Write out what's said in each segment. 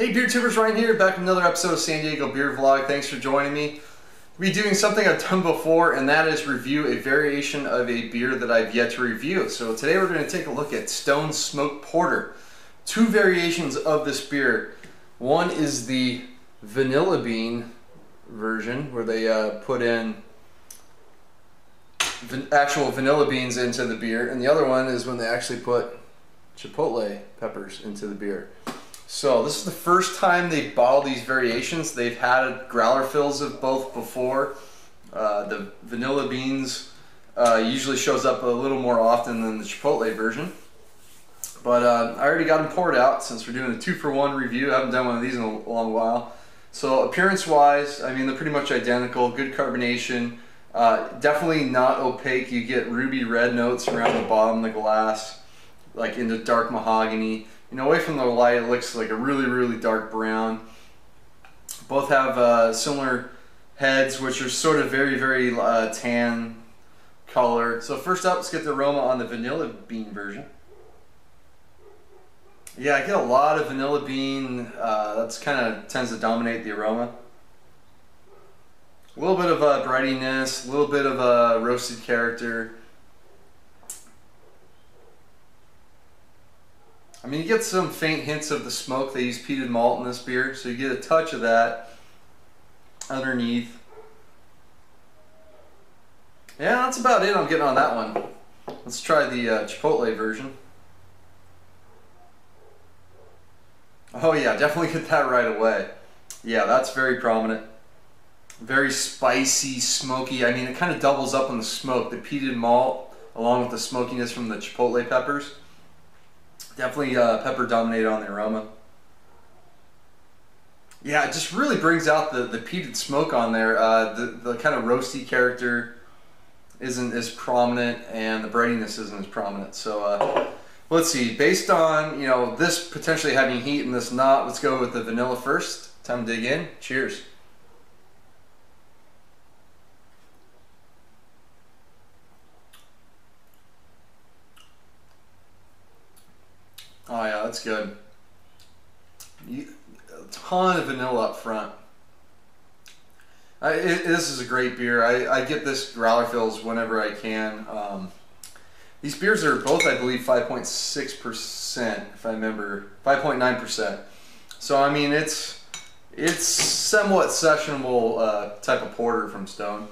Hey beer tubers, Ryan here, back with another episode of San Diego Beer Vlog. Thanks for joining me. We'll be doing something I've done before, and that is review a variation of a beer that I've yet to review. So today we're going to take a look at Stone Smoked Porter. Two variations of this beer. One is the vanilla bean version, where they put in actual vanilla beans into the beer, and the other one is when they actually put chipotle peppers into the beer. So this is the first time they bottle these variations. They've had growler fills of both before. The vanilla beans usually shows up a little more often than the chipotle version. But I already got them poured out since we're doing a 2-for-1 review. I haven't done one of these in a long while. So appearance wise, I mean, they're pretty much identical. Good carbonation. Definitely not opaque. You get ruby red notes around the bottom of the glass, like into dark mahogany. You know, away from the light, it looks like a really dark brown. Both have similar heads, which are sort of very tan color. So first up, let's get the aroma on the vanilla bean version. Yeah, I get a lot of vanilla bean. That's kind of tends to dominate the aroma. A little bit of breadiness, a little bit of a roasted character. I mean, you get some faint hints of the smoke. They use peated malt in this beer, so you get a touch of that underneath. Yeah, that's about it I'm getting on that one. Let's try the chipotle version. Oh yeah, definitely get that right away. Yeah, that's very prominent. Very spicy, smoky. I mean, it kind of doubles up on the smoke. The peated malt, along with the smokiness from the chipotle peppers. Definitely pepper dominated on the aroma. Yeah, it just really brings out the peated smoke on there. The kind of roasty character isn't as prominent, and the breadiness isn't as prominent. So let's see. Based on, you know, this potentially having heat and this not, let's go with the vanilla first. Time to dig in. Cheers. Oh yeah, that's good. A ton of vanilla up front. This is a great beer. I get this growler fills whenever I can. These beers are both, I believe, 5.6%, if I remember, 5.9%. So I mean, it's somewhat sessionable type of porter from Stone.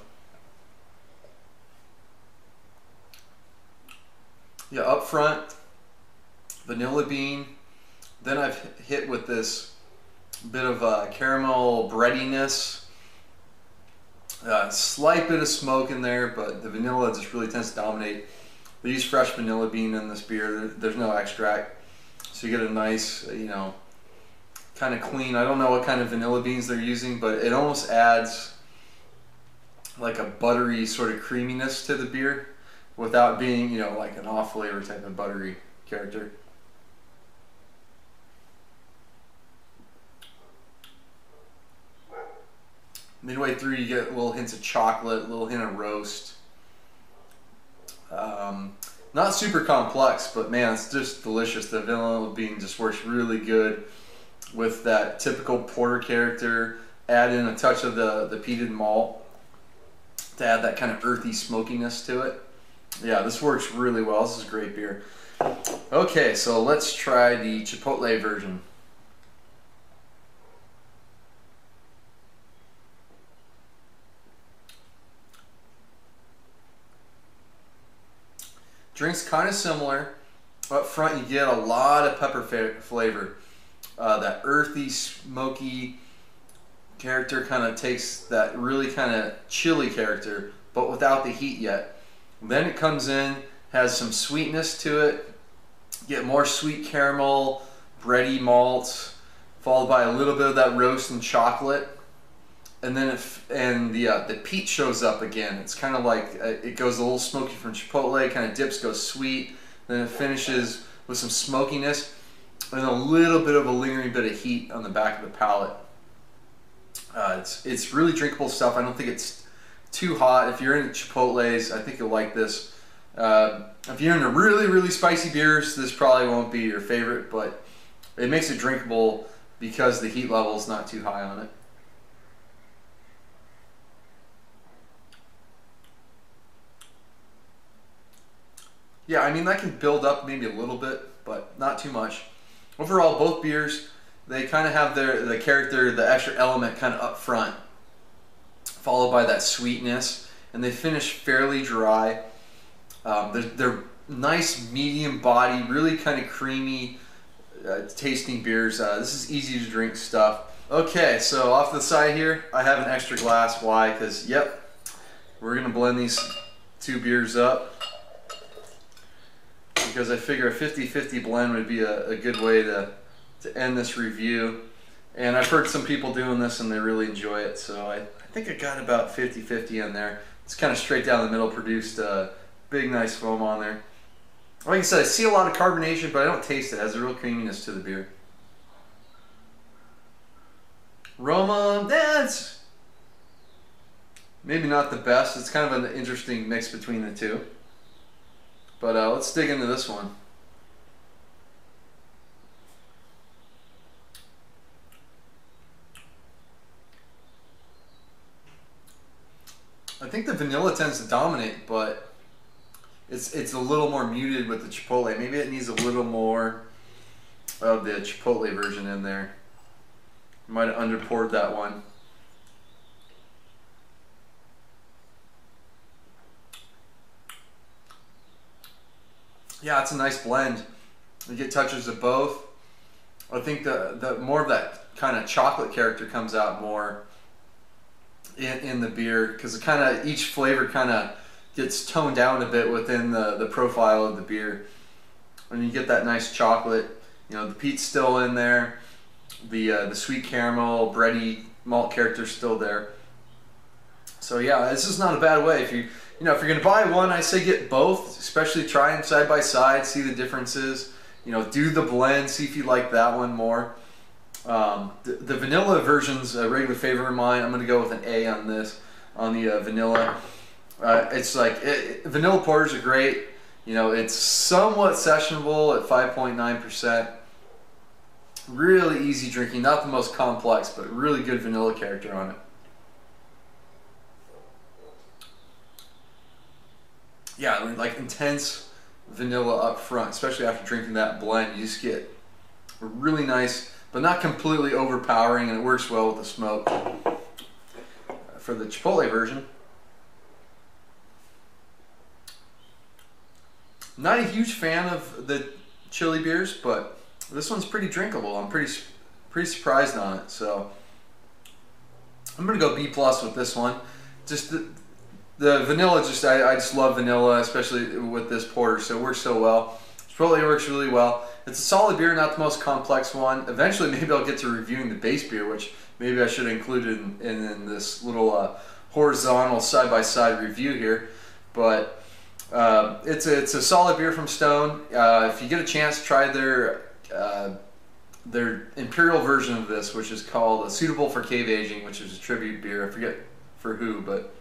Yeah, up front. Vanilla bean, then I've hit with this bit of caramel breadiness, slight bit of smoke in there, but the vanilla just really tends to dominate. They use fresh vanilla bean in this beer. There's no extract, so you get a nice, you know, kind of clean. I don't know what kind of vanilla beans they're using, but it almost adds like a buttery sort of creaminess to the beer without being, you know, like an off flavor type of buttery character. Midway through, you get little hints of chocolate, little hint of roast. Not super complex, but man, it's just delicious. The vanilla bean just works really good with that typical porter character. Add in a touch of the peated malt to add that kind of earthy smokiness to it. Yeah, this works really well. This is a great beer. Okay, so let's try the chipotle version. Drink's kind of similar. Up front, you get a lot of pepper flavor. That earthy, smoky character kind of takes that really kind of chili character, but without the heat yet. Then it comes in, has some sweetness to it. Get more sweet caramel, bready malt, followed by a little bit of that roast and chocolate. And then the peat shows up again. It's kind of like it goes a little smoky from chipotle, kind of dips, goes sweet, then it finishes with some smokiness and a little bit of a lingering bit of heat on the back of the palate. It's really drinkable stuff. I don't think it's too hot. If you're into chipotles, I think you'll like this. If you're into really spicy beers, this probably won't be your favorite, but it makes it drinkable because the heat level is not too high on it. Yeah, I mean, that can build up maybe a little bit, but not too much. Overall, both beers, they kind of have the character, the extra element kind of up front, followed by that sweetness, and they finish fairly dry. They're nice medium body, really kind of creamy tasting beers. This is easy to drink stuff. Okay, so off to the side here, I have an extra glass. Why? Because, yep, we're going to blend these two beers up, because I figure a 50-50 blend would be a good way to end this review. And I've heard some people doing this and they really enjoy it, so I think I got about 50-50 in there. It's kind of straight down the middle, produced big nice foam on there. Like I said, I see a lot of carbonation, but I don't taste it. It has a real creaminess to the beer. Aroma, that's maybe not the best. It's kind of an interesting mix between the two. But let's dig into this one. I think the vanilla tends to dominate, but it's a little more muted with the Chipotle. Maybe it needs a little more of the Chipotle version in there. Might have underpoured that one. Yeah, it's a nice blend. You get touches of both. I think the more of that kind of chocolate character comes out more in the beer, because it kind of, each flavor kind of gets toned down a bit within the profile of the beer. When you get that nice chocolate, you know, the peat's still in there, the sweet caramel, bready malt character's still there. So yeah, this is not a bad way. If you're gonna buy one, I say get both, especially try them side by side, see the differences. You know, do the blend, see if you like that one more. The vanilla version's a regular favorite of mine. I'm gonna go with an A on this, on the vanilla. It's like, vanilla porters are great. You know, it's somewhat sessionable at 5.9%. Really easy drinking, not the most complex, but really good vanilla character on it. Yeah, like intense vanilla up front, especially after drinking that blend. You just get a really nice, but not completely overpowering, and it works well with the smoke. For the Chipotle version, not a huge fan of the chili beers, but this one's pretty drinkable. I'm pretty surprised on it, so I'm gonna go B+ with this one. Just the vanilla, I just love vanilla, especially with this porter, so it works so well. Chipotle works really well. It's a solid beer, not the most complex one. Eventually, maybe I'll get to reviewing the base beer, which maybe I should include in this little horizontal side-by-side review here. But it's a solid beer from Stone. If you get a chance, try their imperial version of this, which is called Suitable for Cave Aging, which is a tribute beer. I forget for who, but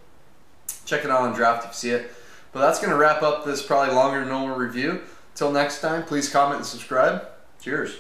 check it out on draft if you see it. But that's going to wrap up this probably longer than normal review. Until next time, please comment and subscribe. Cheers.